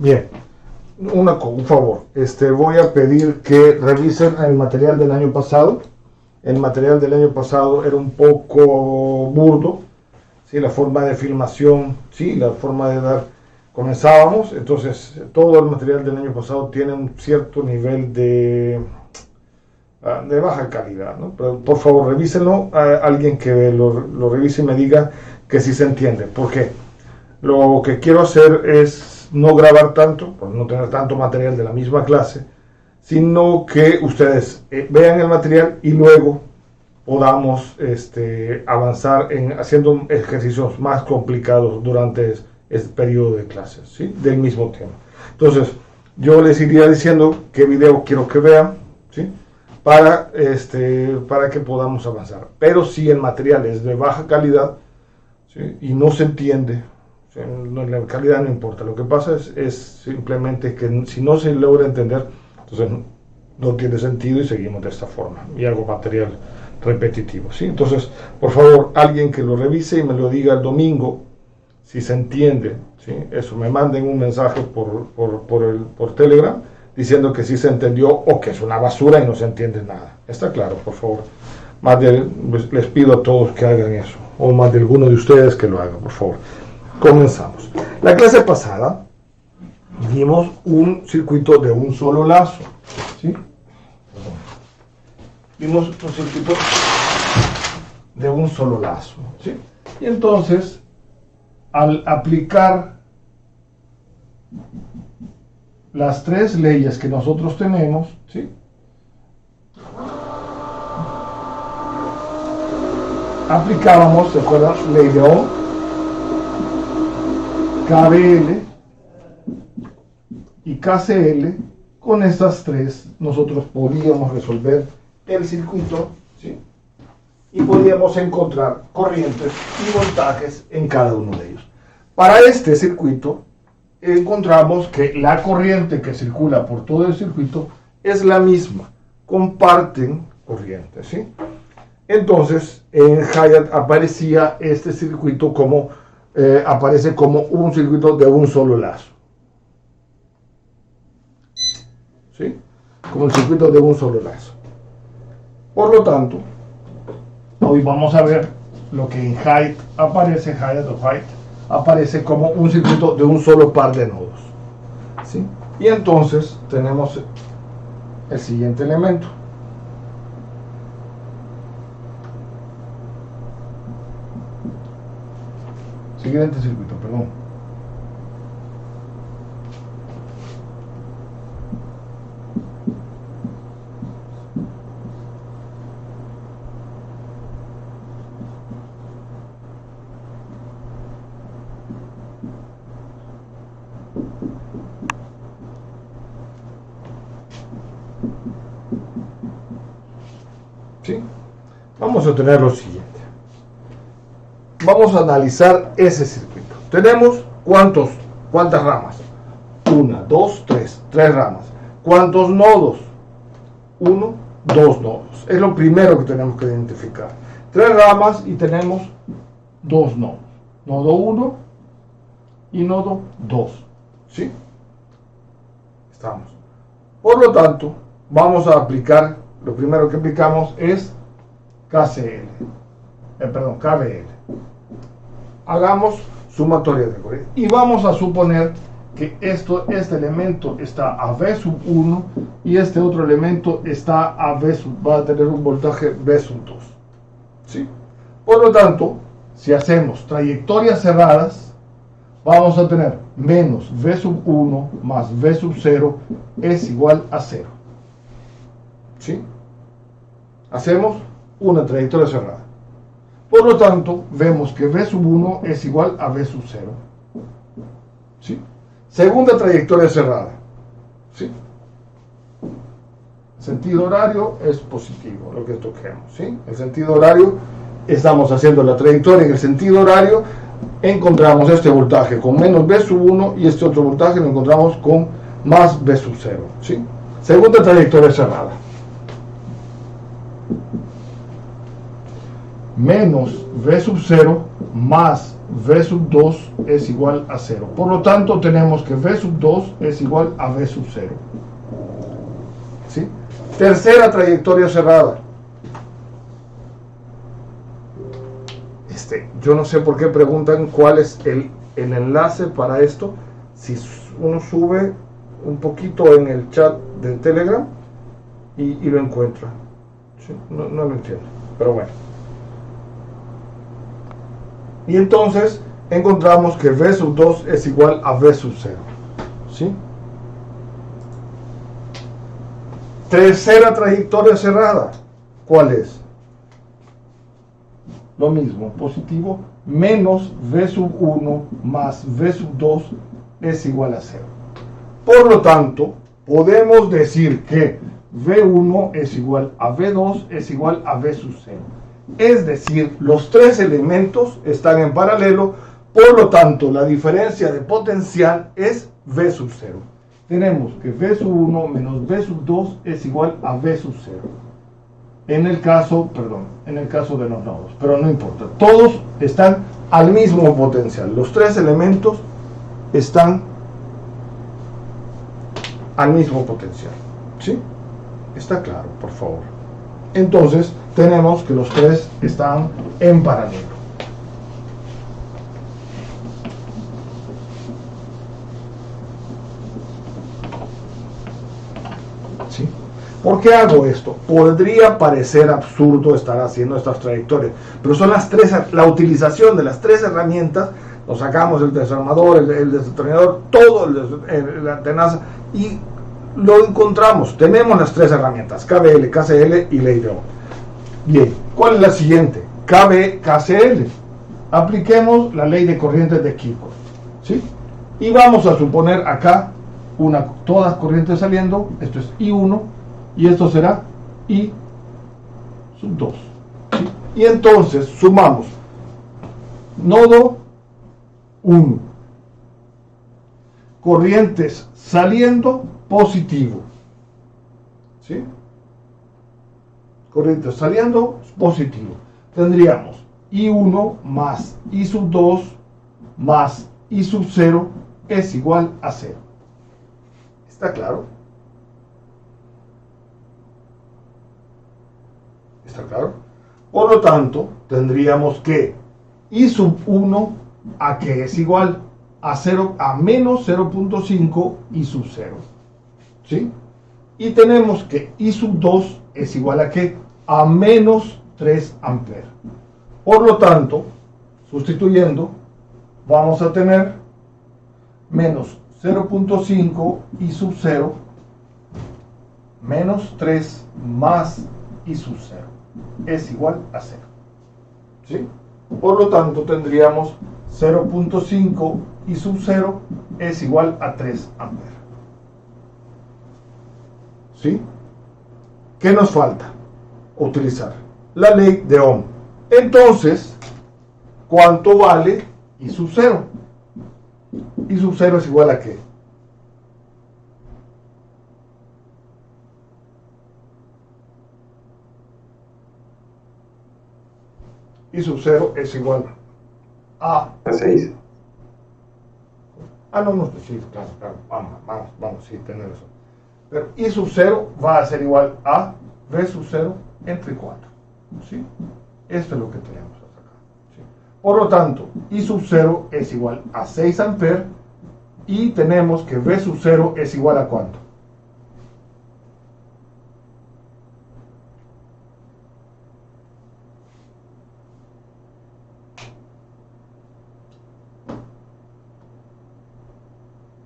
Bien, un favor, voy a pedir que revisen el material del año pasado. El material del año pasado era un poco burdo, ¿sí? La forma de filmación, ¿sí? La forma de dar, comenzábamos, entonces todo el material del año pasado tiene un cierto nivel de baja calidad, ¿no? Pero por favor revísenlo, alguien que lo revise y me diga que sí se entiende. ¿Por qué? Lo que quiero hacer es no grabar tanto, por no tener tanto material de la misma clase, sino que ustedes vean el material y luego podamos avanzar en haciendo ejercicios más complicados durante este periodo de clases, ¿sí? Del mismo tema. Entonces, yo les iría diciendo qué video quiero que vean, ¿sí? Para que podamos avanzar. Pero si el material es de baja calidad, ¿sí? Y no se entiende, ¿sí? La calidad no importa. Lo que pasa es simplemente que si no se logra entender, entonces no tiene sentido y seguimos de esta forma. Y hago material repetitivo, ¿sí? Entonces, por favor, alguien que lo revise y me lo diga el domingo, si se entiende, ¿sí? Eso, me manden un mensaje por Telegram diciendo que sí se entendió o que es una basura y no se entiende nada. ¿Está claro? Por favor. Les pido a todos que hagan eso, o más de alguno de ustedes que lo hagan, por favor. Comenzamos. La clase pasada vimos un circuito de un solo lazo, ¿sí? Vimos un circuito de un solo lazo, ¿sí? Y entonces, al aplicar las tres leyes que nosotros tenemos, ¿sí? Aplicábamos, ¿se acuerdan? Ley de Ohm, KVL y KCL. Con estas tres nosotros podíamos resolver el circuito, ¿sí? Y podíamos encontrar corrientes y voltajes en cada uno de ellos. Para este circuito encontramos que la corriente que circula por todo el circuito es la misma, comparten corriente, ¿sí? Entonces en Hyatt aparecía este circuito como aparece como un circuito de un solo lazo, ¿sí? Como el circuito de un solo lazo. Por lo tanto, hoy vamos a ver lo que en Hyatt aparece como un circuito de un solo par de nodos, ¿sí? Y entonces tenemos el siguiente elemento. Siguiente circuito, perdón. ¿Sí? Vamos a tener lo siguiente. Vamos a analizar ese circuito. Tenemos ¿cuántas ramas? 1, 2, 3. 3 ramas. ¿Cuántos nodos? 1, 2 nodos. Es lo primero que tenemos que identificar. 3 ramas y tenemos 2 nodos. Nodo 1 y nodo 2. ¿Sí? Estamos. Por lo tanto, vamos a aplicar, lo primero que aplicamos es KVL. Hagamos sumatoria de corriente. Y vamos a suponer que este elemento está a V sub 1 y este otro elemento está va a tener un voltaje V sub 2. ¿Sí? Por lo tanto, si hacemos trayectorias cerradas, vamos a tener menos V sub 1 más V sub 0 es igual a 0. ¿Sí? Hacemos una trayectoria cerrada. Por lo tanto, vemos que V sub 1 es igual a V sub 0. ¿Sí? Segunda trayectoria cerrada. ¿Sí? Sentido horario es positivo, lo que toquemos. ¿Sí? El sentido horario, estamos haciendo la trayectoria en el sentido horario, encontramos este voltaje con menos V sub 1 y este otro voltaje lo encontramos con más V sub 0. ¿Sí? Segunda trayectoria cerrada. Menos V sub 0 más V sub 2 es igual a 0. Por lo tanto, tenemos que V sub 2 es igual a V sub 0. ¿Sí? Tercera trayectoria cerrada. Yo no sé por qué preguntan cuál es el enlace para esto. Si uno sube un poquito en el chat de Telegram y lo encuentra. ¿Sí? No lo entiendo, pero bueno. Y entonces encontramos que V sub 2 es igual a V sub 0. ¿Sí? Tercera trayectoria cerrada. ¿Cuál es? Lo mismo, positivo, menos V sub 1 más V sub 2 es igual a 0. Por lo tanto, podemos decir que V1 es igual a V2 es igual a V sub 0. Es decir, los tres elementos están en paralelo, por lo tanto, la diferencia de potencial es V sub 0. Tenemos que V sub 1 menos V sub 2 es igual a V sub 0. En el caso de los nodos, pero no importa. Todos están al mismo potencial. Los tres elementos están al mismo potencial. ¿Sí? Está claro, por favor. Entonces, tenemos que los tres están en paralelo. ¿Sí? ¿Por qué hago esto? Podría parecer absurdo estar haciendo estas trayectorias, pero son la utilización de las tres herramientas. Nos sacamos el desarmador, el desatornillador, todo la tenaza y lo encontramos. Tenemos las tres herramientas, KVL, KCL y ley de Ohm. Bien, ¿cuál es la siguiente? KCL. Apliquemos la ley de corrientes de Kirchhoff. ¿Sí? Y vamos a suponer acá todas corrientes saliendo. Esto es I1 y esto será I sub 2. ¿Sí? Y entonces sumamos nodo 1, corrientes saliendo, positivo. ¿Sí? Corrientes saliendo, positivo. Tendríamos I1 más I sub 2 más I sub 0 es igual a 0. ¿Está claro? ¿Está claro? Por lo tanto, tendríamos que I sub 1 a que es igual a 0 a menos 0.5 I sub 0. ¿Sí? Y tenemos que I sub 2 es igual a que a menos 3 amperes. Por lo tanto, sustituyendo, vamos a tener menos 0.5 I sub 0 menos 3 más I sub 0 es igual a 0. ¿Sí? Por lo tanto, tendríamos 0.5 I sub 0 es igual a 3 amperes. ¿Sí? ¿Qué nos falta? Utilizar la ley de Ohm. Entonces, ¿cuánto vale I sub 0? I sub 0 es igual a ¿qué? I sub 0 es igual a 6. No, sí, claro, vamos, sí, tenés razón. Pero I sub 0 va a ser igual a V sub 0 entre 4. ¿Sí? Esto es lo que tenemos hasta acá. ¿Sí? Por lo tanto, I sub 0 es igual a 6 amperes y tenemos que V sub 0 es igual a ¿cuánto?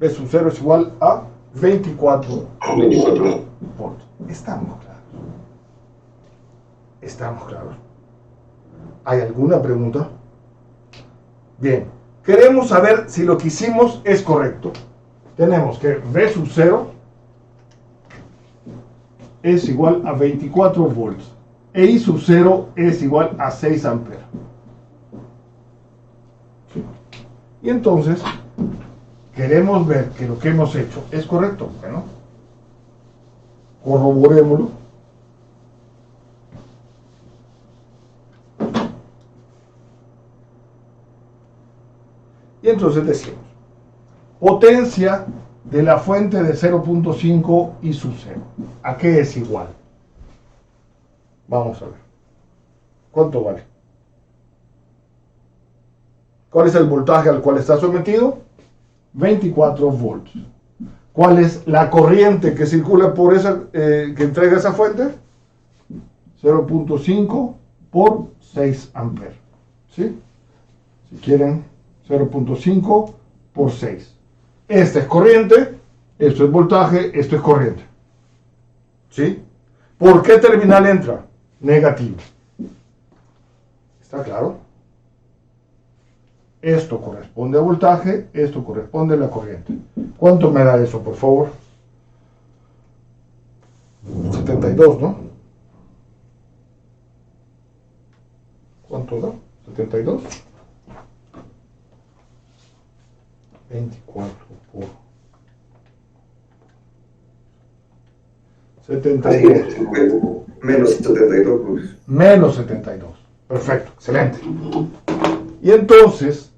V sub 0 es igual a 24 volts. Estamos claros. ¿Estamos claros? ¿Hay alguna pregunta? Bien, queremos saber si lo que hicimos es correcto. Tenemos que V sub 0 es igual a 24 volts e I sub 0 es igual a 6 amperes. ¿Sí? Y entonces queremos ver que lo que hemos hecho es correcto. Bueno, corroborémoslo. Y entonces decimos, potencia de la fuente de 0.5 y sub 0. ¿A qué es igual? Vamos a ver. ¿Cuánto vale? ¿Cuál es el voltaje al cual está sometido? 24 volts. ¿Cuál es la corriente que circula por esa, que entrega esa fuente? 0.5 por 6 amperes. ¿Sí? Si quieren, 0.5 por 6. Esta es corriente, esto es voltaje, esto es corriente. ¿Sí? ¿Por qué terminal entra? Negativo. ¿Está claro? Esto corresponde a voltaje, esto corresponde a la corriente. ¿Cuánto me da eso, por favor? 72, ¿no? ¿Cuánto da? 72. 24 por 72. Menos 72. Pues. Menos 72. Perfecto, excelente. Y entonces,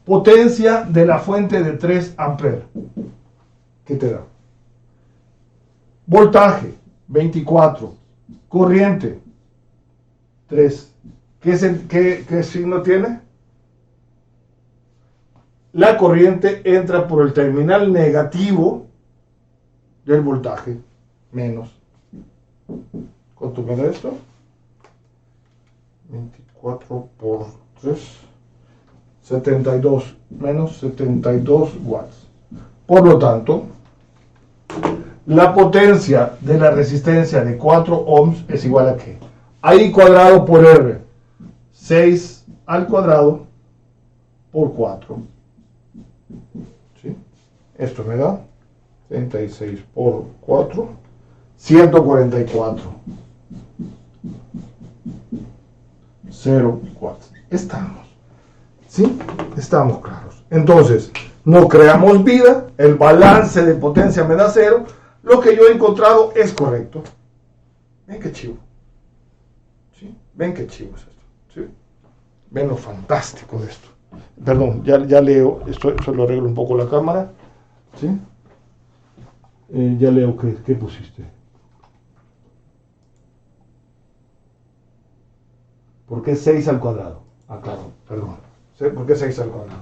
potencia de la fuente de 3 amperes. ¿Qué te da? Voltaje, 24. Corriente, 3. ¿Qué signo tiene? La corriente entra por el terminal negativo del voltaje, menos. ¿Cuánto me da esto? 24 por 3, 72, menos 72 watts. Por lo tanto, la potencia de la resistencia de 4 ohms es igual a ¿qué? I cuadrado por R, 6 al cuadrado por 4. ¿Sí? Esto me da 36 por 4, 144. 0 watts. Estamos. ¿Sí? Estamos claros. Entonces, no creamos vida, el balance de potencia me da 0, lo que yo he encontrado es correcto. Ven qué chivo. ¿Sí? Ven qué chivo es esto. ¿Sí? Ven lo fantástico de esto. Perdón, ya leo, esto lo arreglo un poco la cámara. ¿Sí? Ya leo qué pusiste. ¿Por qué 6 al cuadrado? Ah, claro, perdón. ¿Por qué 6 al cuadrado?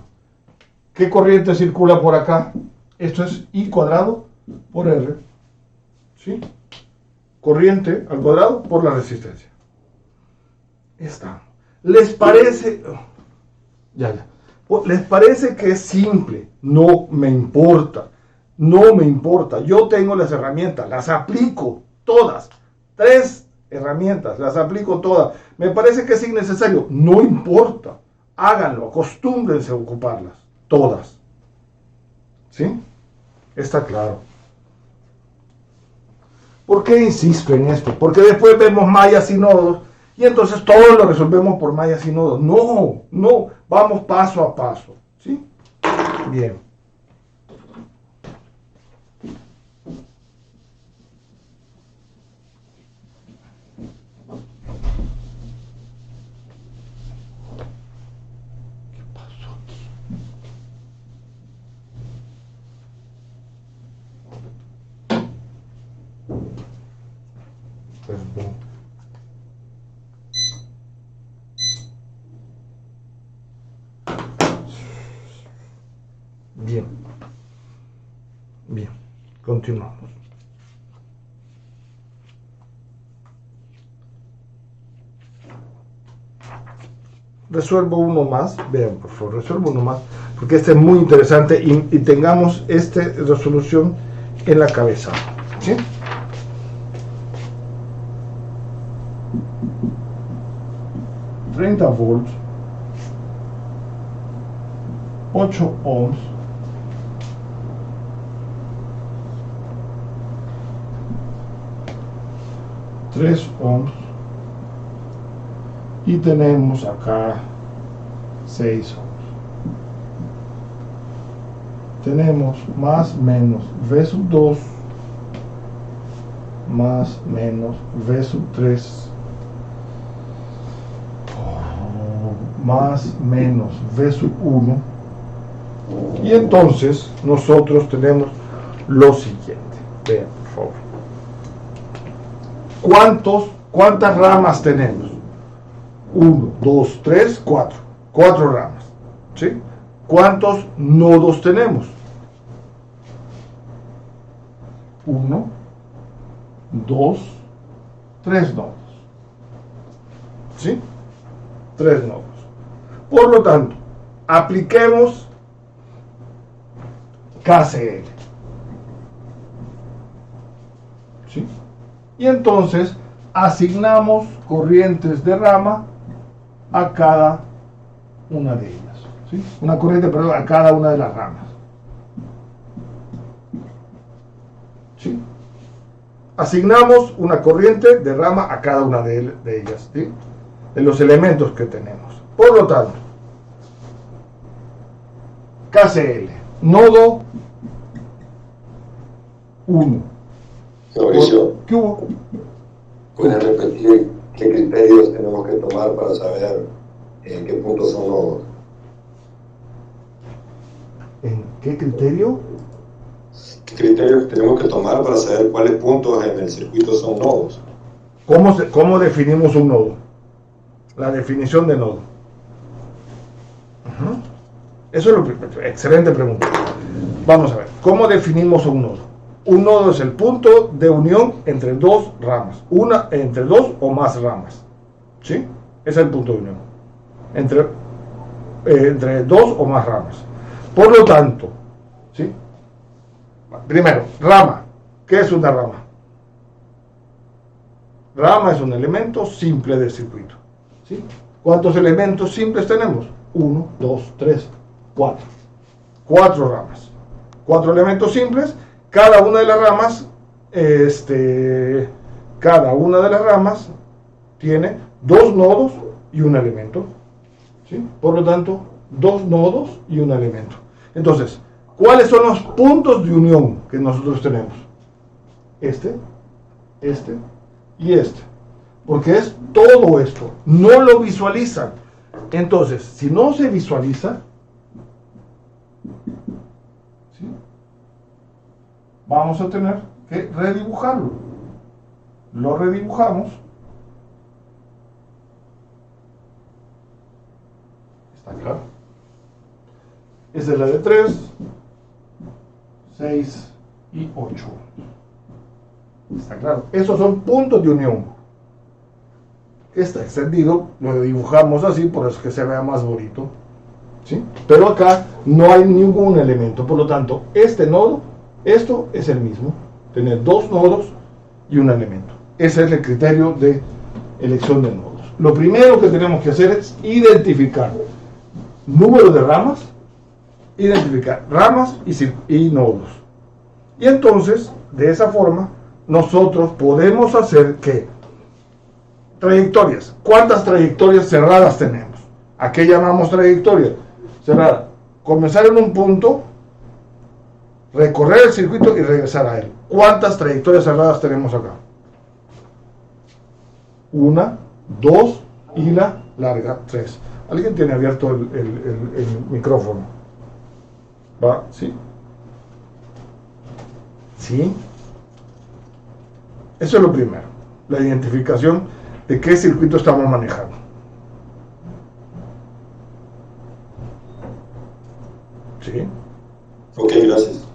¿Qué corriente circula por acá? Esto es I cuadrado por R. ¿Sí? Corriente al cuadrado por la resistencia. Está. ¿Les parece? Ya. ¿Les parece que es simple? No me importa. No me importa. Yo tengo las herramientas, las aplico todas. 3 herramientas, las aplico todas. Me parece que es innecesario. No importa. Háganlo, acostúmbrense a ocuparlas. Todas. ¿Sí? Está claro. ¿Por qué insisto en esto? Porque después vemos mallas y nodos y entonces todo lo resolvemos por mallas y nodos. No. Vamos paso a paso. ¿Sí? Bien. Perdón. Bien, continuamos. Resuelvo uno más, vean por favor, resuelvo uno más, porque este es muy interesante y tengamos esta resolución en la cabeza. ¿Sí? $30 volts, 8 ohms, 3 ohms y tenemos acá 6 ohms. Tenemos más menos V sub 2 más menos V sub 3 más menos V sub 1 Y entonces nosotros tenemos lo siguiente. Vean, por favor. ¿Cuántas ramas tenemos? 1, 2, 3, 4. 4 ramas. ¿Sí? ¿Cuántos nodos tenemos? 1, 2, 3 nodos. ¿Sí? 3 nodos. Por lo tanto, apliquemos KCL. ¿Sí? Y entonces asignamos corrientes de rama a cada una de ellas. ¿Sí? Una corriente, perdón, a cada una de las ramas. ¿Sí? Asignamos una corriente de rama a cada una de ellas, ¿sí? De los elementos que tenemos. Por lo tanto, KCL, nodo 1. Mauricio, ¿Qué hubo? ¿pueden repetir qué criterios tenemos que tomar para saber en qué puntos son nodos? ¿En qué criterio? ¿Qué criterios tenemos que tomar para saber cuáles puntos en el circuito son nodos? ¿Cómo definimos un nodo? La definición de nodo. Eso es lo primero. Excelente pregunta. Vamos a ver. ¿Cómo definimos un nodo? Un nodo es el punto de unión entre dos ramas. Entre dos o más ramas. ¿Sí? Ese es el punto de unión. Entre dos o más ramas. Por lo tanto, ¿sí? Primero, rama. ¿Qué es una rama? Rama es un elemento simple del circuito. ¿Sí? ¿Cuántos elementos simples tenemos? 1, 2, 3, 4. 4 ramas. 4 elementos simples. Cada una de las ramas, tiene 2 nodos y un elemento. ¿Sí? Por lo tanto, 2 nodos y un elemento. Entonces, ¿cuáles son los puntos de unión que nosotros tenemos? Este y este. Porque es todo esto. No lo visualizan. Entonces, si no se visualiza, ¿sí? Vamos a tener que redibujarlo. Lo redibujamos. ¿Está claro? Esa es la de 3, 6 y 8. ¿Está claro? Esos son puntos de unión. Está extendido, lo dibujamos así, por eso que se vea más bonito. ¿Sí? Pero acá no hay ningún elemento, por lo tanto, este nodo, esto es el mismo. Tener 2 nodos y un elemento. Ese es el criterio de elección de nodos. Lo primero que tenemos que hacer es identificar número de ramas, identificar ramas y nodos. Y entonces, de esa forma, nosotros podemos hacer que trayectorias. ¿Cuántas trayectorias cerradas tenemos? ¿A qué llamamos trayectoria cerrada? Comenzar en un punto, recorrer el circuito y regresar a él. ¿Cuántas trayectorias cerradas tenemos acá? 1, 2 y la larga 3. ¿Alguien tiene abierto el micrófono? ¿Va? ¿Sí? ¿Sí? Eso es lo primero. La identificación de qué circuito estamos manejando. ¿Sí? Ok, gracias.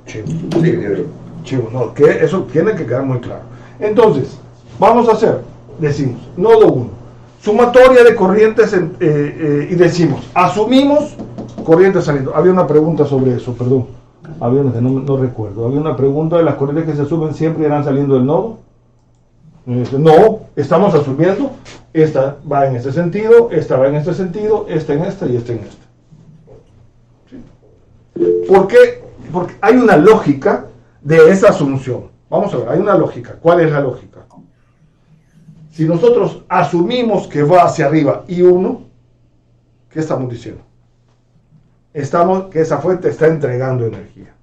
Chivo, no, que eso tiene que quedar muy claro. Entonces, vamos a hacer, decimos, nodo 1, sumatoria de corrientes y decimos, asumimos corrientes saliendo. Había una pregunta sobre eso, perdón. No recuerdo. Había una pregunta de las corrientes que se suben siempre irán saliendo del nodo. No, estamos asumiendo, esta va en este sentido, esta va en este sentido, esta en este y esta en este. ¿Sí? ¿Por qué? Porque hay una lógica de esa asunción. Vamos a ver, hay una lógica. ¿Cuál es la lógica? Si nosotros asumimos que va hacia arriba y 1, ¿qué estamos diciendo? Que esa fuente está entregando energía.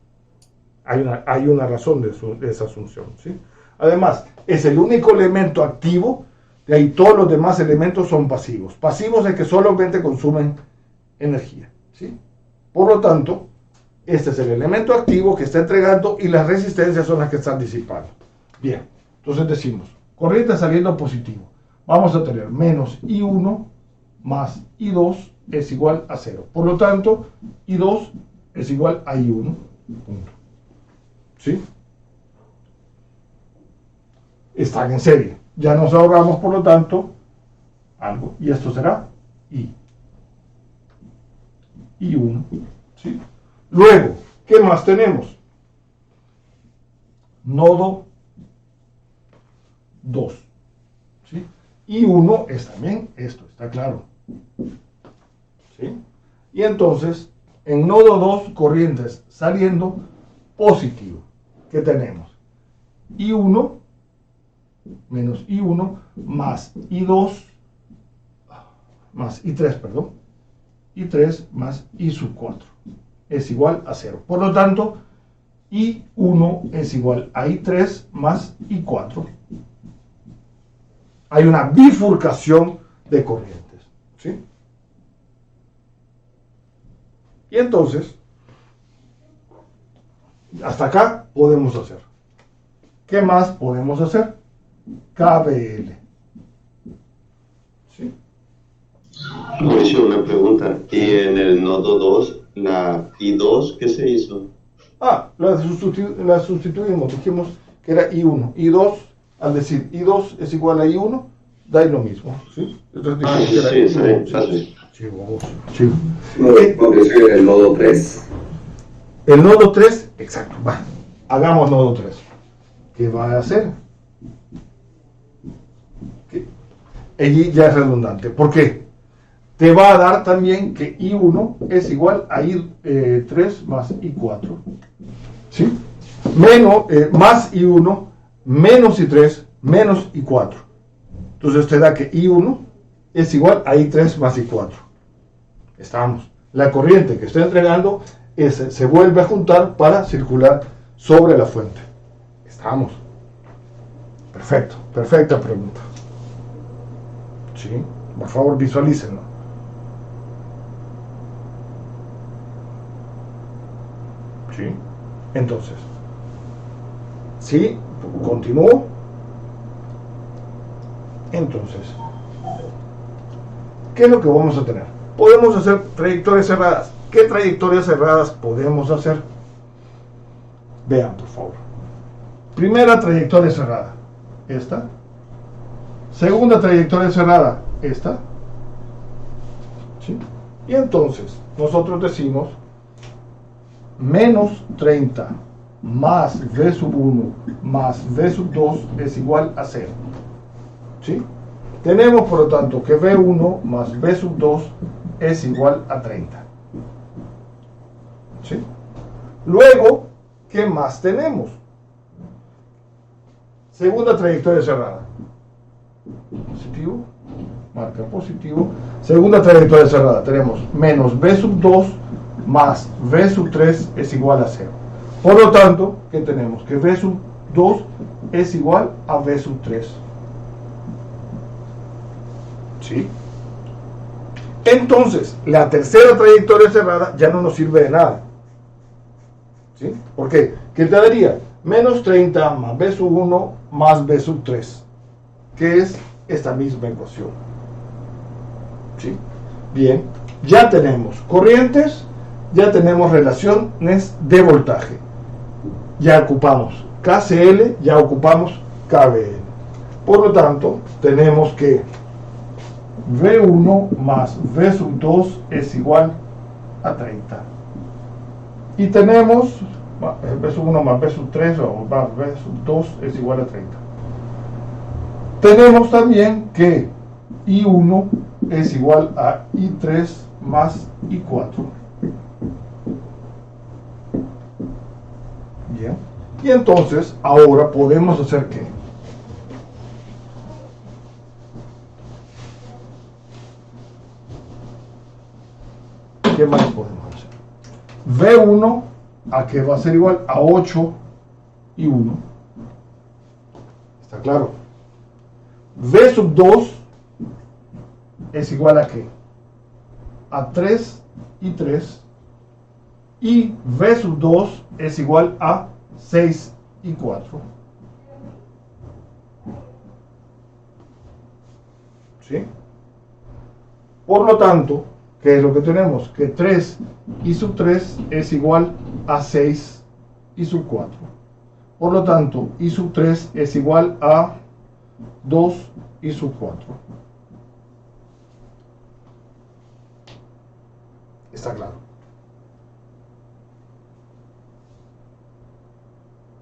Hay una razón de esa asunción, ¿sí? Además, es el único elemento activo, de ahí todos los demás elementos son pasivos. Pasivos es que solamente consumen energía, ¿sí? Por lo tanto, Este es el elemento activo que está entregando y las resistencias son las que están disipando. Bien, entonces decimos, corriente saliendo positivo. Vamos a tener menos I1 más I2 es igual a 0. Por lo tanto, I2 es igual a I1. Punto. ¿Sí? Están en serie. Ya nos ahorramos, por lo tanto, algo. Y esto será I1. ¿Sí? Luego, ¿qué más tenemos? Nodo 2. ¿Sí? I1 es también esto, está claro. ¿Sí? Y entonces, en nodo 2, corrientes saliendo positivo. ¿Qué tenemos? I1 menos I1 más I2 más I3, perdón. I3 más I sub 4 es igual a 0. Por lo tanto, I1 es igual a I3 más I4. Hay una bifurcación de corrientes. ¿Sí? Y entonces, hasta acá podemos hacer. ¿Qué más podemos hacer? KBL. ¿Sí? Mauricio, una pregunta. Y en el nodo 2, la I2, ¿qué se hizo? La sustituimos. Dijimos que era I1. I2, al decir I2 es igual a I1, da lo mismo. ¿Sí? Entonces dijimos que era I1. Sí. Mauricio, el nodo 3. El nodo 3, exacto. Va. Hagamos nodo 3. ¿Qué va a hacer? Allí ya es redundante. ¿Por qué? Te va a dar también que I1 es igual a I3 más I4. ¿Sí? Más I1 menos I3 menos I4. Entonces te da que I1 es igual a I3 más I4. Estamos. La corriente que estoy entregando se vuelve a juntar para circular sobre la fuente. Estamos. Perfecto. Perfecta pregunta. ¿Sí? Por favor, visualícenlo. ¿Sí? Entonces, ¿sí? Continúo. Entonces, ¿qué es lo que vamos a tener? Podemos hacer trayectorias cerradas. ¿Qué trayectorias cerradas podemos hacer? Vean, por favor. Primera trayectoria cerrada. Esta. Segunda trayectoria cerrada. Esta. ¿Sí? Y entonces, nosotros decimos menos 30 más V sub 1 más V sub 2 es igual a 0. ¿Sí? Tenemos, por lo tanto, que V1 más V sub 2 es igual a 30. ¿Sí? Luego, ¿qué más tenemos? Segunda trayectoria cerrada. Positivo, marca positivo. Segunda trayectoria cerrada. Tenemos menos V sub 2 más V sub 3 es igual a 0. Por lo tanto, ¿qué tenemos? Que V sub 2 es igual a V sub 3. ¿Sí? Entonces, la tercera trayectoria cerrada ya no nos sirve de nada. ¿Sí? ¿Por qué? ¿Qué te daría? Menos 30 más V sub 1 más V sub 3, que es esta misma ecuación. ¿Sí? Bien, ya tenemos corrientes, ya tenemos relaciones de voltaje. Ya ocupamos KCL, ya ocupamos KBL. Por lo tanto, tenemos que V1 más V sub 2 es igual a 30. Y tenemos V sub 1 más V sub 3 o más V sub 2 es igual a 30. Tenemos también que I1 es igual a I3 más I4. Bien. Y entonces, ahora podemos hacer ¿qué? ¿Qué más podemos hacer? V1 a que va a ser igual a 8 y 1. ¿Está claro? V sub 2 es igual a ¿qué? A 3 y 3 y V sub 2 es igual a 6 y 4. ¿Sí? Por lo tanto, ¿qué es lo que tenemos? Que 3 y sub 3 es igual a 6 y sub 4. Por lo tanto, y sub 3 es igual a 2 y sub 4. ¿Está claro?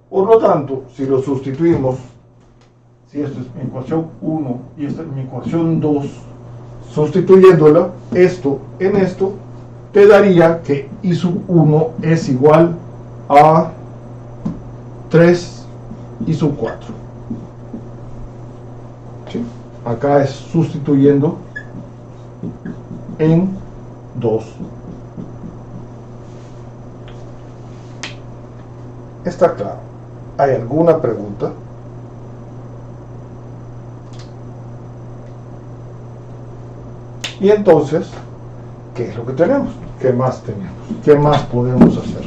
Por lo tanto, si lo sustituimos, si esto es mi ecuación 1 y esta es mi ecuación 2, sustituyéndola, esto en esto, te daría que I sub 1 es igual a 3 I sub 4. ¿Sí? Acá es sustituyendo en 2. ¿Está claro? ¿Hay alguna pregunta? Y entonces, ¿qué es lo que tenemos? ¿Qué más tenemos? ¿Qué más podemos hacer?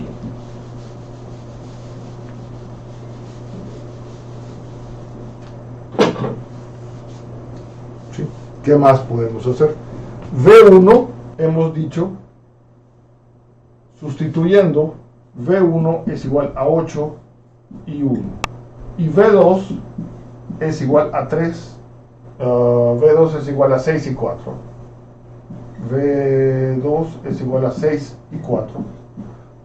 ¿Sí? ¿Qué más podemos hacer? V1, hemos dicho, sustituyendo, V1 es igual a 8 y 1. Y V2 es igual a 3. V2 es igual a 6 y 4. V2 es igual a 6 y 4.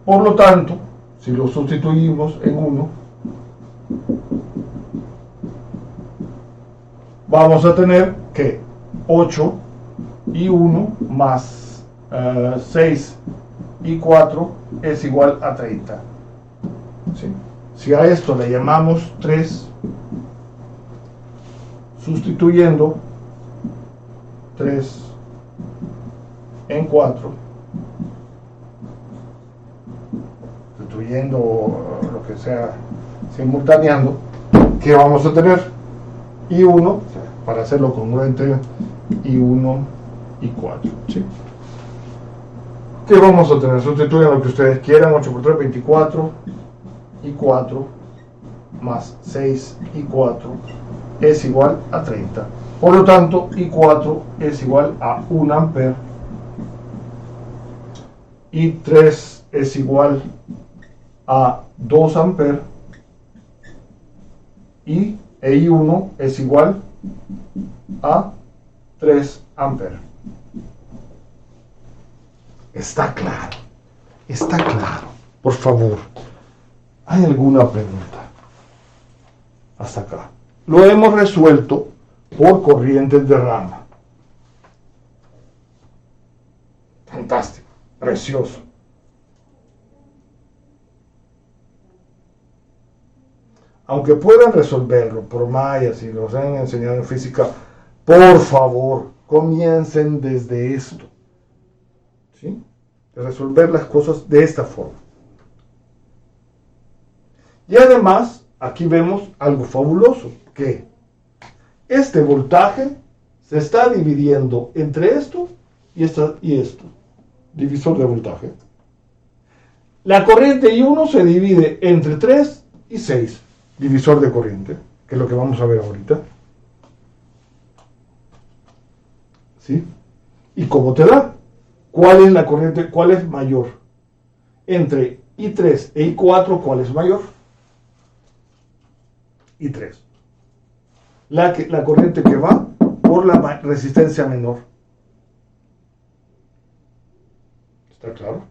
Por lo tanto, si lo sustituimos en 1, vamos a tener que 8 y 1 más 6 y 4 es igual a 30. ¿Sí? Si a esto le llamamos 3, sustituyendo 3 en 4, sustituyendo lo que sea, simultaneando, ¿qué vamos a tener? I1, para hacerlo congruente, I1 y 4. ¿Sí? ¿Qué vamos a tener? Sustituyen lo que ustedes quieran, 8 por 3, 24, y 4, más 6 y 4 es igual a 30. Por lo tanto, I4 es igual a 1 amper, I3 es igual a 2 amper, y I1 es igual a 3 amper. Está claro, está claro. Por favor, ¿hay alguna pregunta? Hasta acá. Lo hemos resuelto por corrientes de rama. Fantástico, precioso. Aunque puedan resolverlo por malla, si los han enseñado en física, por favor, comiencen desde esto. ¿Sí? De resolver las cosas de esta forma. Y además, aquí vemos algo fabuloso, que este voltaje se está dividiendo entre esto y esto, divisor de voltaje. La corriente I1 se divide entre 3 y 6, divisor de corriente, que es lo que vamos a ver ahorita. ¿Sí? ¿Y cómo te da? ¿Cuál es la corriente? ¿Cuál es mayor? Entre I3 e I4, ¿cuál es mayor? I3. La corriente que va por la resistencia menor. ¿Está claro?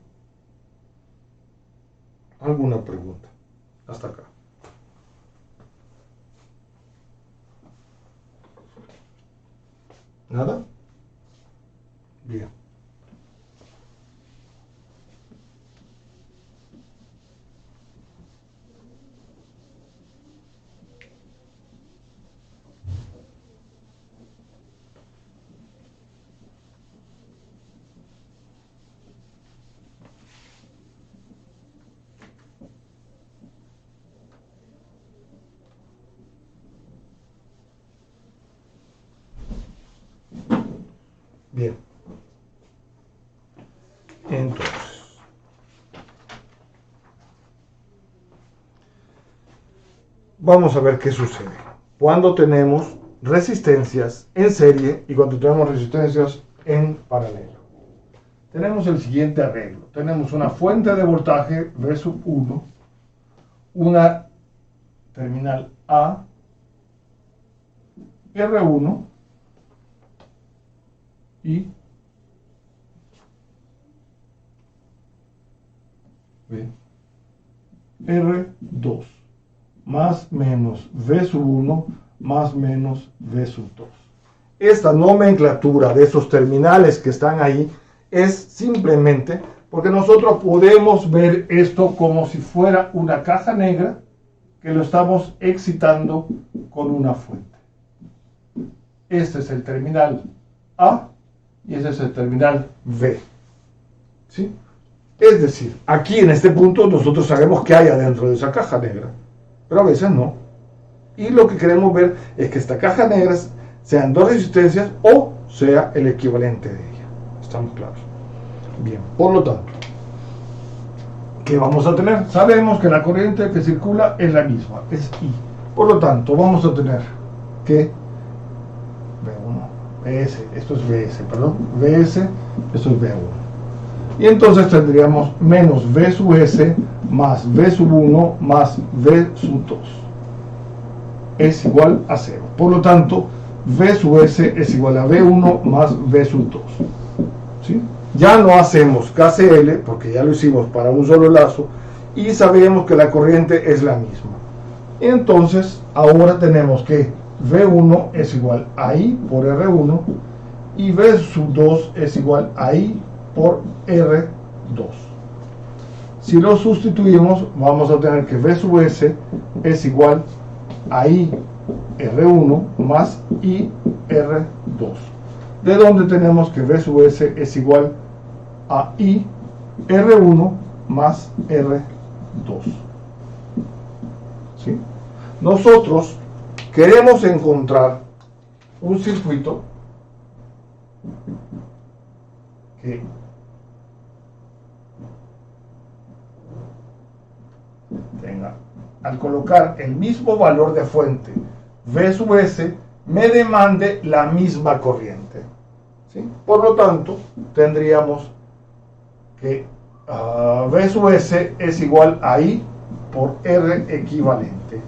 ¿Alguna pregunta? Hasta acá. ¿Nada? Bien. Bien. vamos a ver qué sucede cuando tenemos resistencias en serie y cuando tenemos resistencias en paralelo. Tenemos el siguiente arreglo. Tenemos una fuente de voltaje V sub 1, una terminal A, R1 y R2 más menos V sub 1 más menos V sub 2. Esta nomenclatura de esos terminales que están ahí es simplemente porque nosotros podemos ver esto como si fuera una caja negra que lo estamos excitando con una fuente. Este es el terminal A y este es el terminal V. ¿Sí? Es decir, aquí en este punto nosotros sabemos qué hay adentro de esa caja negra, pero a veces no. Y lo que queremos ver es que esta caja negra sean dos resistencias o sea el equivalente de ella. ¿Estamos claros? Bien, por lo tanto, ¿qué vamos a tener? Sabemos que la corriente que circula es la misma, es I. Por lo tanto, vamos a tener que V1, VS, esto es VS, perdón, VS, esto es V1. Y entonces tendríamos menos V sub S más V sub 1 más V sub 2. Es igual a 0. Por lo tanto, V sub S es igual a V1 más V sub 2. ¿Sí? Ya no hacemos KCL, porque ya lo hicimos para un solo lazo, y sabemos que la corriente es la misma. Entonces, ahora tenemos que V1 es igual a I por R1, y V sub 2 es igual a I por R2. Si lo sustituimos, vamos a tener que V sub S es igual a I R1 más I R2. De donde tenemos que V sub S es igual a I R1 más R2. ¿Sí? Nosotros queremos encontrar un circuito que tenga, al colocar el mismo valor de fuente V sub S, me demande la misma corriente. ¿Sí? Por lo tanto, tendríamos que V sub S es igual a I por R equivalente.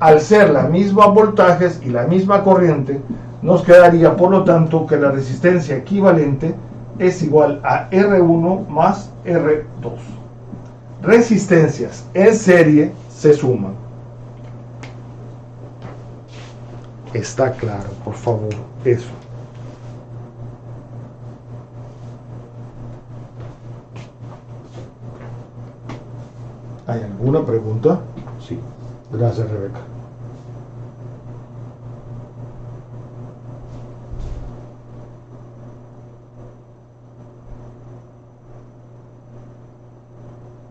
Al ser la misma voltajes y la misma corriente, nos quedaría por lo tanto que la resistencia equivalente es igual a R1 más R2. Resistencias en serie se suman. Está claro, por favor, eso. ¿Hay alguna pregunta? Sí. Gracias, Rebeca.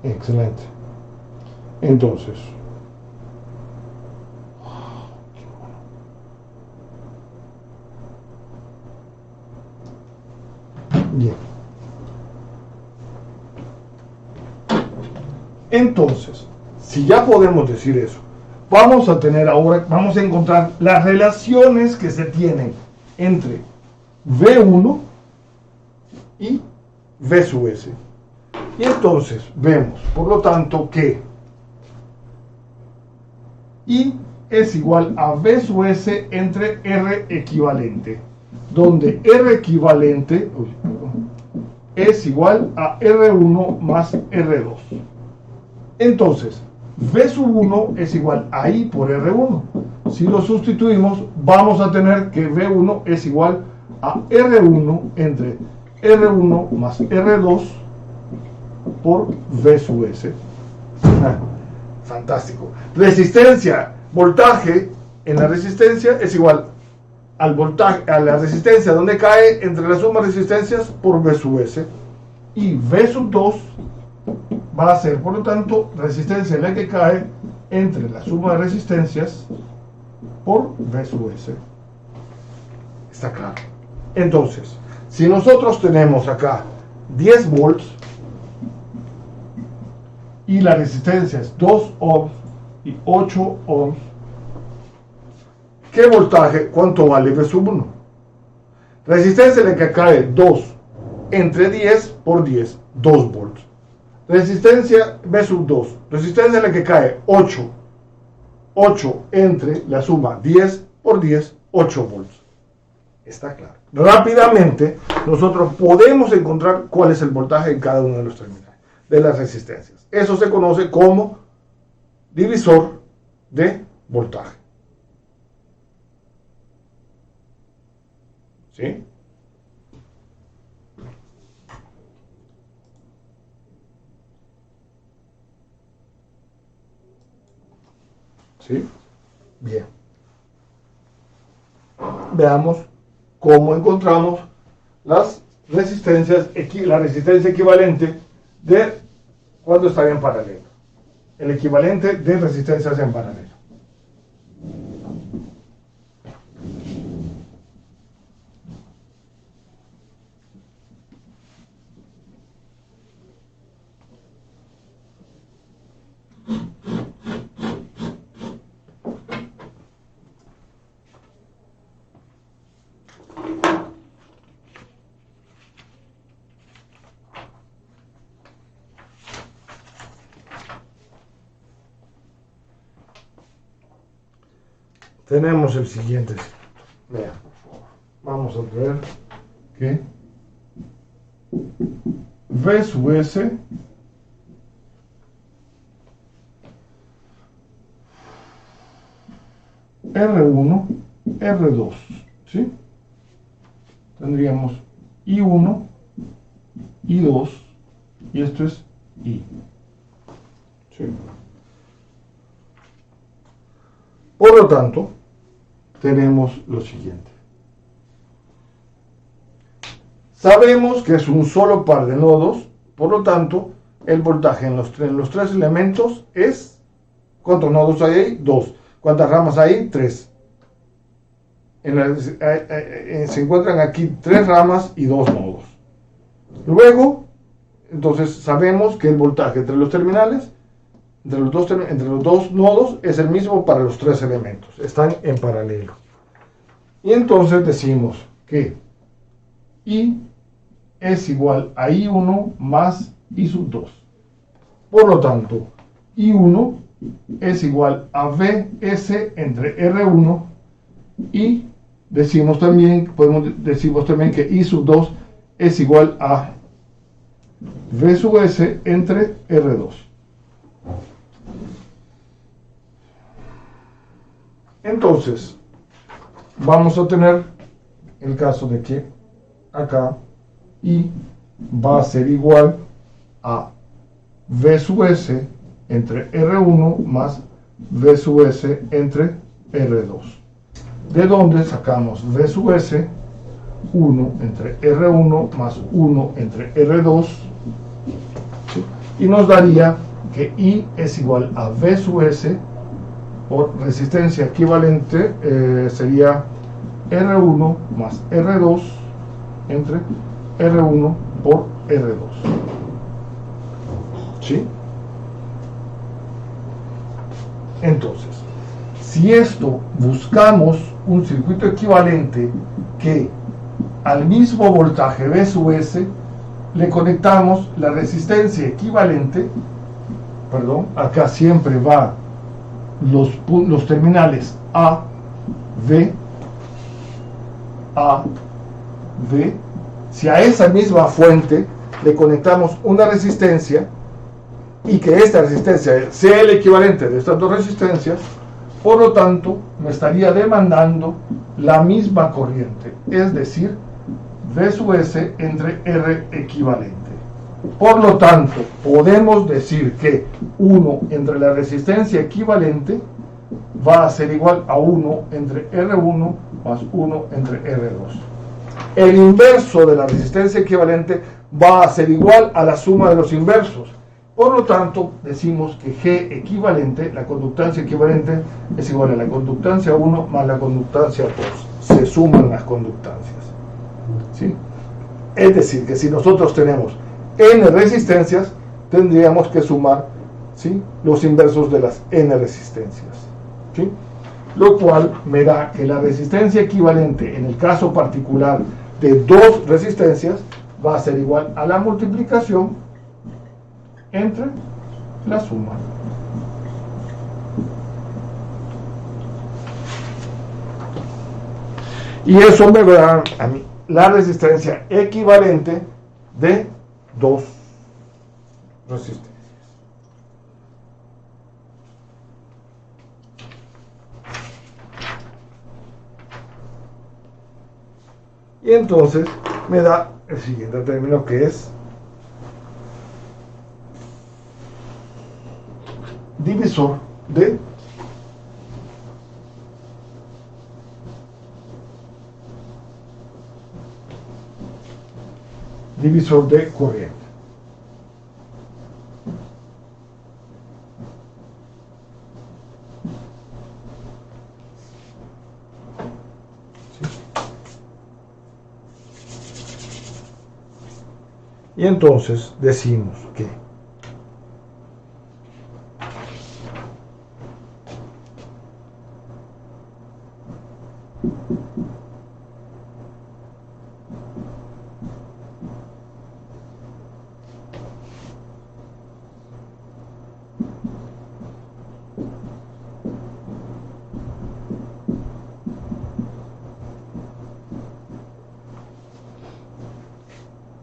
Excelente. Entonces, bien. Entonces, si ya podemos decir eso, vamos a tener ahora, vamos a encontrar las relaciones que se tienen entre V1 y V sub S. Y entonces vemos, por lo tanto, que I es igual a V sub S entre R equivalente, donde R equivalente es igual a R1 más R2. Entonces, V sub 1 es igual a I por R1. Si lo sustituimos, vamos a tener que V1 es igual a R1 entre R1 más R2 por V sub S. Fantástico. Resistencia, voltaje en la resistencia es igual al voltaje, a la resistencia donde cae entre la suma de resistencias por V sub S. Y V sub 2 va a ser, por lo tanto, resistencia en la que cae entre la suma de resistencias por V sub S. Está claro. Entonces, si nosotros tenemos acá 10 volts y la resistencia es 2 ohms, y 8 ohms. ¿Qué voltaje? ¿Cuánto vale V sub 1? Resistencia en la que cae 2 entre 10 por 10, 2 volts. Resistencia V sub 2, resistencia en la que cae 8 entre la suma 10 por 10, 8 volts. Está claro. Rápidamente nosotros podemos encontrar cuál es el voltaje en cada uno de los terminales de las resistencias. Eso se conoce como divisor de voltaje. ¿Sí? ¿Sí? Bien. Veamos cómo encontramos las resistencias, la resistencia equivalente de cuando están en paralelo. El equivalente de resistencias en paralelo. Tenemos el siguiente circuito. Vean, por favor. Vamos a ver que V sub S R1, R2, ¿sí? Tendríamos I1, I2, y esto es I. ¿Sí? Por lo tanto, tenemos lo siguiente. Sabemos que es un solo par de nodos, por lo tanto, el voltaje en los tres elementos es... ¿Cuántos nodos hay ahí? 2. ¿Cuántas ramas hay? 3. Se encuentran aquí 3 ramas y 2 nodos. Luego, entonces sabemos que el voltaje entre los terminales, entre los dos nodos, es el mismo para los 3 elementos. Están en paralelo. Y entonces decimos que I es igual a I1 más I sub 2. Por lo tanto, I1 es igual a Vs entre R1 y decimos también que I sub 2 es igual a V sub S entre R2. Entonces, vamos a tener el caso de que acá I va a ser igual a V sub S entre R1 más V sub S entre R2. ¿De dónde sacamos V sub S? 1 entre R1 más 1 entre R2. Y nos daría que I es igual a V sub S por resistencia equivalente, sería R1 más R2 entre R1 por R2. ¿Sí? Entonces, si esto buscamos un circuito equivalente que al mismo voltaje V sub S le conectamos la resistencia equivalente, acá siempre va los terminales A, V, si a esa misma fuente le conectamos una resistencia y que esta resistencia sea el equivalente de estas dos resistencias, por lo tanto me estaría demandando la misma corriente, es decir, V sub S entre R equivalente. Por lo tanto, podemos decir que 1 entre la resistencia equivalente va a ser igual a 1 entre R1 más 1 entre R2. El inverso de la resistencia equivalente va a ser igual a la suma de los inversos. Por lo tanto, decimos que G equivalente, la conductancia equivalente, es igual a la conductancia 1 más la conductancia 2. Se suman las conductancias. ¿Sí? Es decir, que si nosotros tenemos N resistencias, tendríamos que sumar ¿sí? Los inversos de las n resistencias, ¿sí? Lo cual me da que la resistencia equivalente en el caso particular de dos resistencias va a ser igual a la multiplicación entre la suma. Y eso me da a mí la resistencia equivalente de dos resistencias. Y entonces me da el siguiente término, que es divisor de corriente. Y entonces decimos que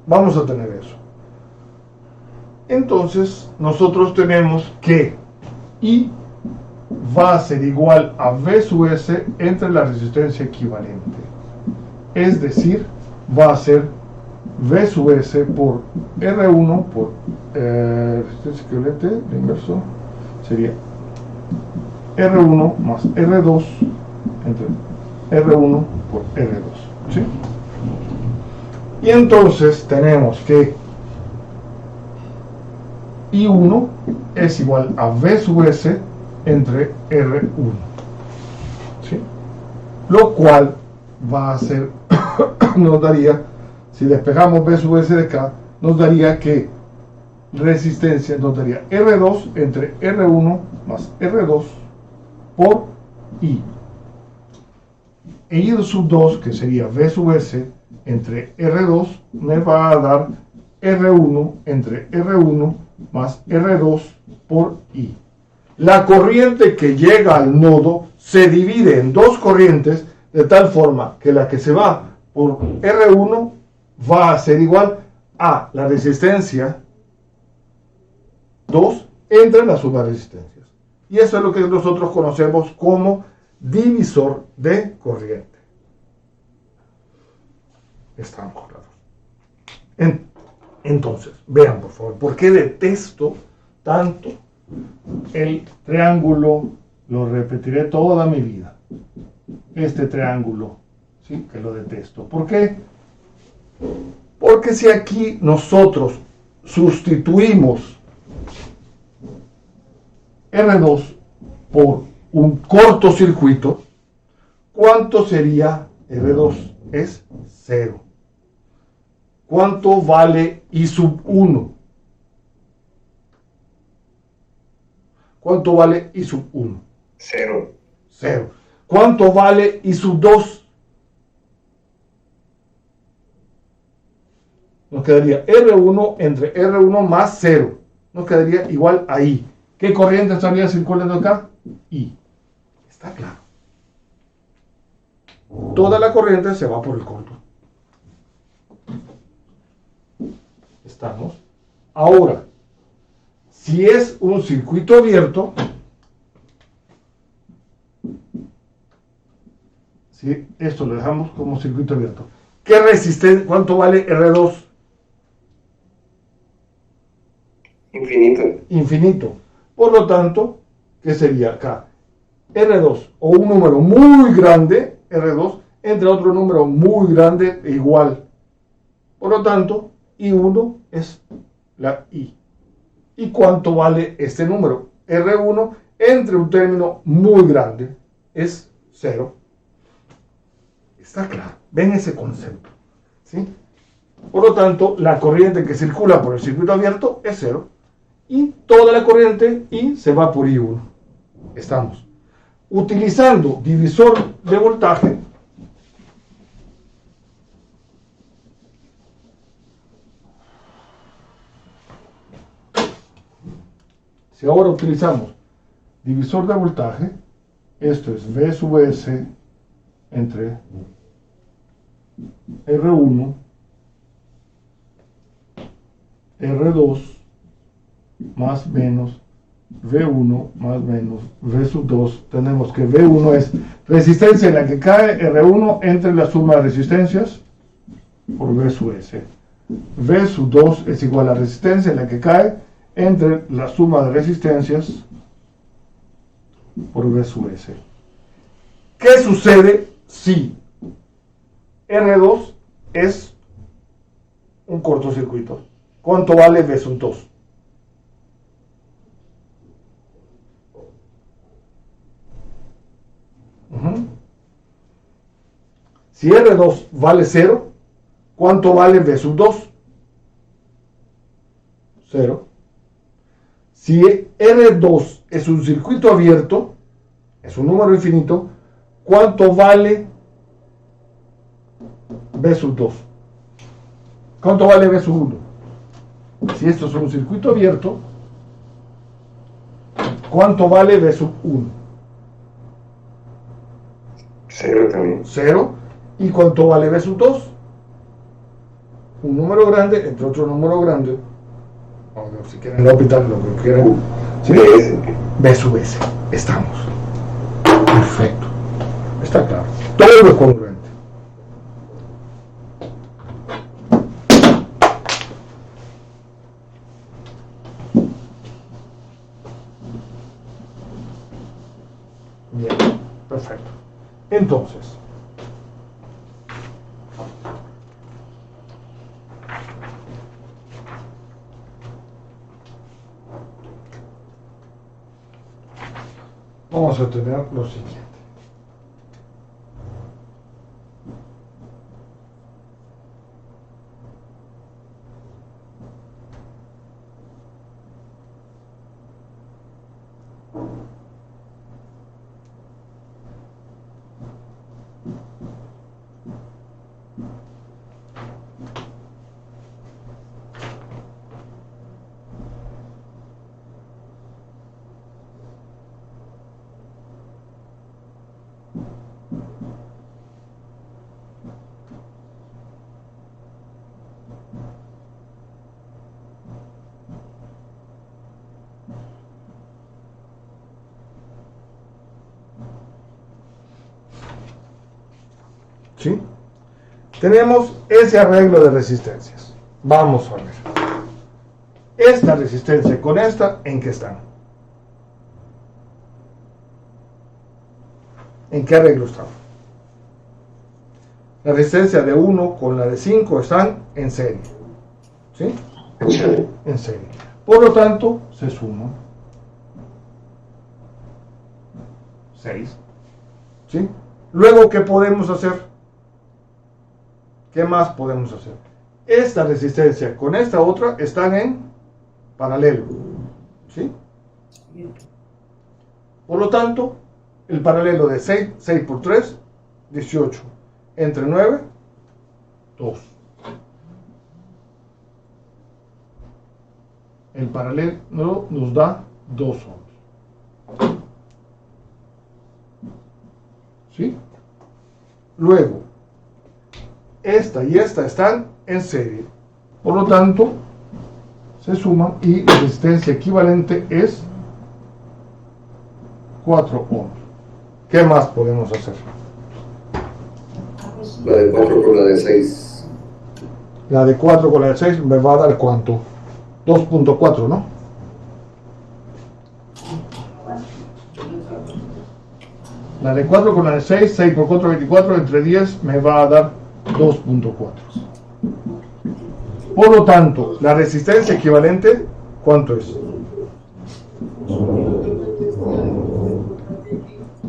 vamos a tener eso. Entonces nosotros tenemos que I va a ser igual a V sub S entre la resistencia equivalente. Es decir, va a ser V sub S por R1 por resistencia equivalente, el inverso sería R1 más R2 entre R1 por R2, ¿sí? Y entonces tenemos que I1 es igual a V sub S entre R1, ¿sí? Lo cual va a ser, nos daría, si despejamos V sub S de acá, nos daría que resistencia, nos daría R2 entre R1 más R2 por I. E I sub 2, que sería V sub S entre R2, me va a dar R1 entre R1 más R2 por I. La corriente que llega al nodo se divide en dos corrientes de tal forma que la que se va por R1 va a ser igual a la resistencia 2 entre las suma resistencias. Y eso es lo que nosotros conocemos como divisor de corriente. Estamos claros. Entonces, vean por favor, ¿por qué detesto tanto el triángulo? Lo repetiré toda mi vida. Este triángulo, ¿sí? Que lo detesto. ¿Por qué? Porque si aquí nosotros sustituimos R2 por un cortocircuito, ¿cuánto sería R2? Es 0. ¿Cuánto vale I sub 1? ¿Cuánto vale I sub 1? 0. 0. ¿Cuánto vale I sub 2? Nos quedaría R1 entre R1 más 0. Nos quedaría igual a I. ¿Qué corriente estaría circulando acá? I. Está claro. Toda la corriente se va por el corto. Estamos. Ahora, si es un circuito abierto, si esto lo dejamos como circuito abierto, ¿qué resistencia? ¿Cuánto vale R2? Infinito. Infinito. Por lo tanto, ¿qué sería acá? R2 o un número muy grande, R2, entre otro número muy grande igual. Por lo tanto, I1 es la I. ¿Y cuánto vale este número? R1 entre un término muy grande es 0. Está claro. ¿Ven ese concepto? ¿Sí? Por lo tanto, la corriente que circula por el circuito abierto es 0. y toda la corriente I se va por I1. Estamos utilizando divisor de voltaje. Si ahora utilizamos divisor de voltaje, esto es V sub S entre R1, R2 más menos V1 más menos V sub 2, tenemos que V1 es resistencia en la que cae R1 entre la suma de resistencias por V sub S. V sub 2 es igual a resistencia en la que cae entre la suma de resistencias por V sub S. ¿Qué sucede si R2 es un cortocircuito? ¿Cuánto vale V sub 2? Si R2 vale 0, ¿cuánto vale V sub 2? 0. Si R2 es un circuito abierto, es un número infinito, ¿cuánto vale V sub 2? ¿Cuánto vale V sub 1? Si esto es un circuito abierto, ¿cuánto vale V sub 1? 0 también. 0. ¿Y cuánto vale V sub 2? Un número grande entre otro número grande. O si quieren no pitar lo que quieran. ¿Sí? V sub S. Estamos. Perfecto. Está claro. Todo es congruente. Bien. Perfecto. Entonces, vamos a tener lo siguiente. ¿Sí? Tenemos ese arreglo de resistencias. Vamos a ver. Esta resistencia con esta, ¿en qué están? ¿En qué arreglo están? La resistencia de 1 con la de 5 están en serie. ¿Sí? En serie. Por lo tanto, se suman 6. ¿Sí? Luego, ¿qué podemos hacer? ¿Qué más podemos hacer? Esta resistencia con esta otra están en paralelo. ¿Sí? Por lo tanto, el paralelo de 6 por 3, 18. Entre 9, 2. El paralelo nos da 2 ohms. ¿Sí? Luego, esta y esta están en serie. Por lo tanto, se suman y la resistencia equivalente es 4 ohms. ¿Qué más podemos hacer? La de 4 con la de 6. La de 4 con la de 6 me va a dar ¿cuánto? 2.4, ¿no? La de 4 con la de 6, 6 por 4, 24, entre 10 me va a dar 2.4. Por lo tanto, la resistencia equivalente, ¿cuánto es?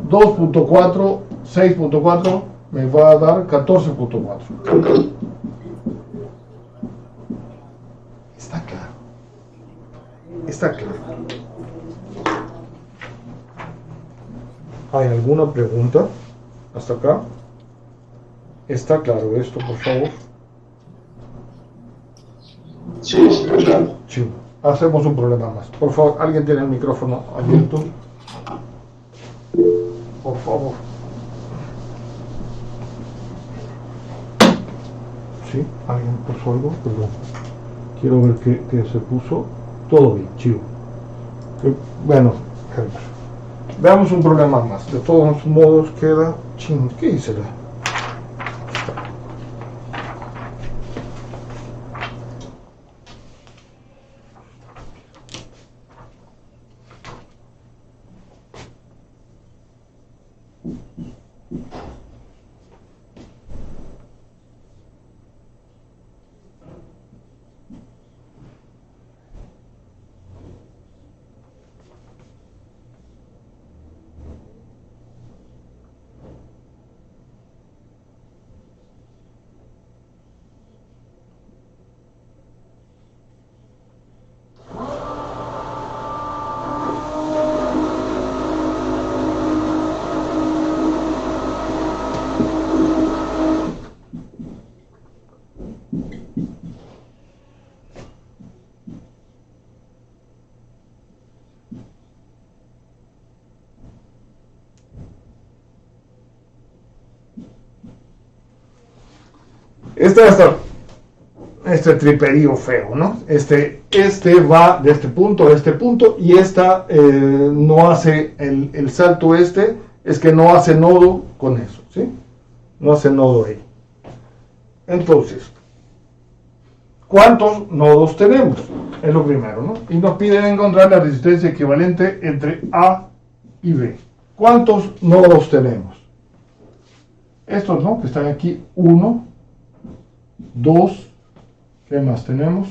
2.4, 6.4 me va a dar 14.4. Está Está claro. ¿Hay alguna pregunta hasta acá? ¿Está claro esto, por favor? Sí, está claro. Sí. Hacemos un problema más. Por favor, ¿alguien tiene el micrófono abierto? Por favor. ¿Sí? ¿Alguien puso algo? Perdón. Quiero ver qué se puso. Todo bien, chivo. Bueno, veamos un problema más. De todos modos queda... ¿Qué hice? Este va a estar, este triperío feo, ¿no? Este va de este punto a este punto y esta no hace el salto es que no hace nodo con eso, ¿sí? No hace nodo ahí. Entonces, ¿cuántos nodos tenemos? Es lo primero, ¿no? Y nos piden encontrar la resistencia equivalente entre A y B. ¿Cuántos nodos tenemos? Estos, ¿no? Que están aquí, 1, 2, ¿qué más tenemos?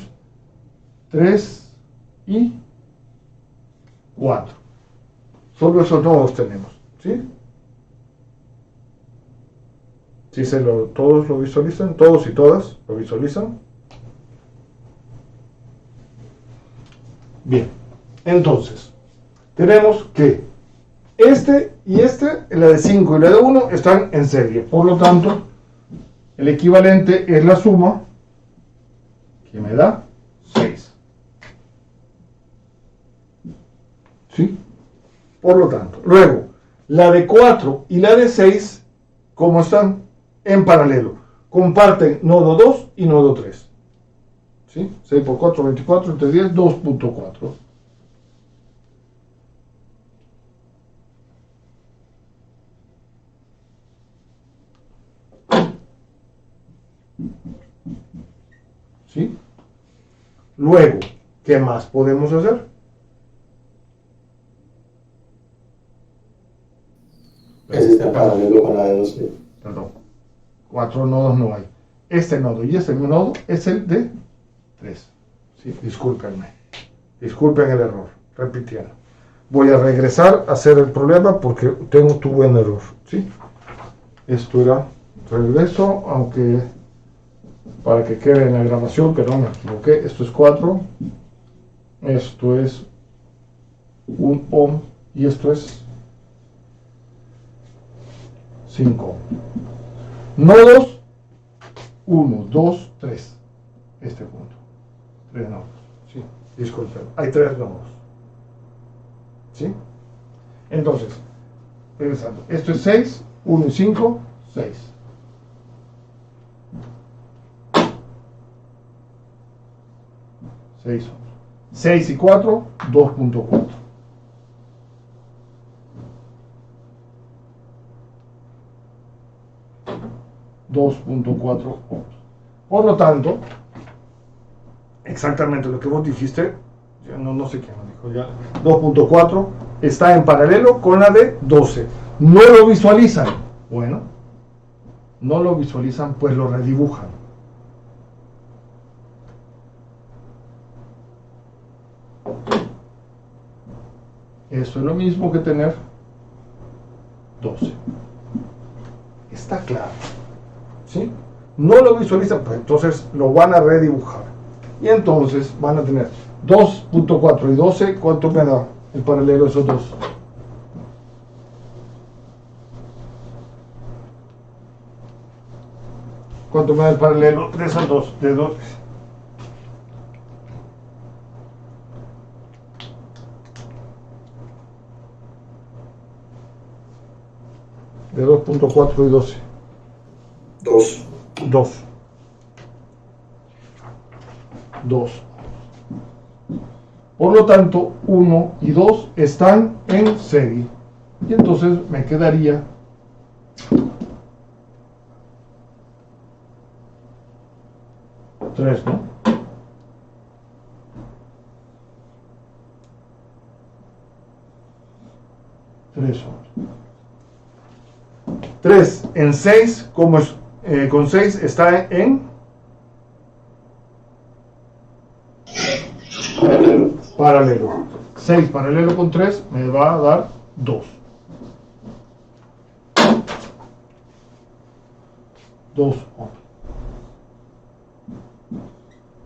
3 y 4. Solo esos nodos tenemos, ¿sí? Si todos lo visualizan, todos y todas lo visualizan. Bien, entonces, tenemos que la de 5 y la de 1 están en serie. Por lo tanto, el equivalente es la suma, que me da 6. ¿Sí? Por lo tanto, luego, la de 4 y la de 6, ¿cómo están? En paralelo. Comparten nodo 2 y nodo 3. ¿Sí? 6 por 4, 24, entre 10, 2.4. ¿Sí? Luego, ¿qué más podemos hacer? Ese está en paralelo con la de 12. Perdón. 4 nodos no hay. Este nodo y este nodo es el de 3. ¿Sí? Discúlpenme. Disculpen el error. Repitiendo. Voy a regresar a hacer el problema porque tuve un error. ¿Sí? Esto era regreso, aunque para que quede en la grabación que no me equivoqué. Esto es 4. Esto es 1 ohm y esto es 5. Nodos 1, 2, 3. Este punto. 3 nodos. Sí, disculpen. Hay 3 nodos. ¿Sí? Entonces, pensando. Esto es 6, 1 y 5, 6. Ohms. 6 y 4, 2.4. ohms. Por lo tanto, exactamente lo que vos dijiste, ya no sé quién lo dijo, ya 2.4 está en paralelo con la de 12. No lo visualizan. Bueno, no lo visualizan, pues lo redibujan. Eso es lo mismo que tener 12. Está claro. ¿Sí? No lo visualizan, pues entonces lo van a redibujar. Y entonces van a tener 2.4 y 12, ¿cuánto me da el paralelo de esos dos? ¿Cuánto me da el paralelo de esos dos? De 2. De 2.4 y 12. 2. 2. Por lo tanto, 1 y 2 están en serie. Y entonces me quedaría tres, ¿no? 3 en 6, como es, con 6 está en paralelo. 6 paralelo con 3 me va a dar 2. 2 ohms.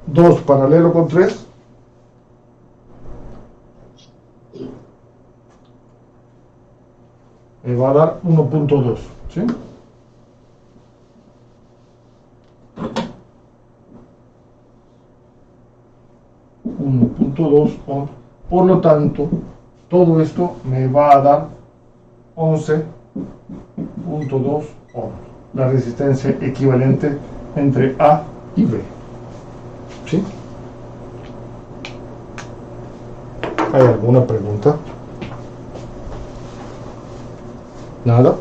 2 paralelo con 3 me va a dar 1.2, ¿sí? ohms. Por lo tanto, todo esto me va a dar 11.2 ohms, la resistencia equivalente entre A y B. ¿Sí? ¿Hay alguna pregunta? ¿Nada?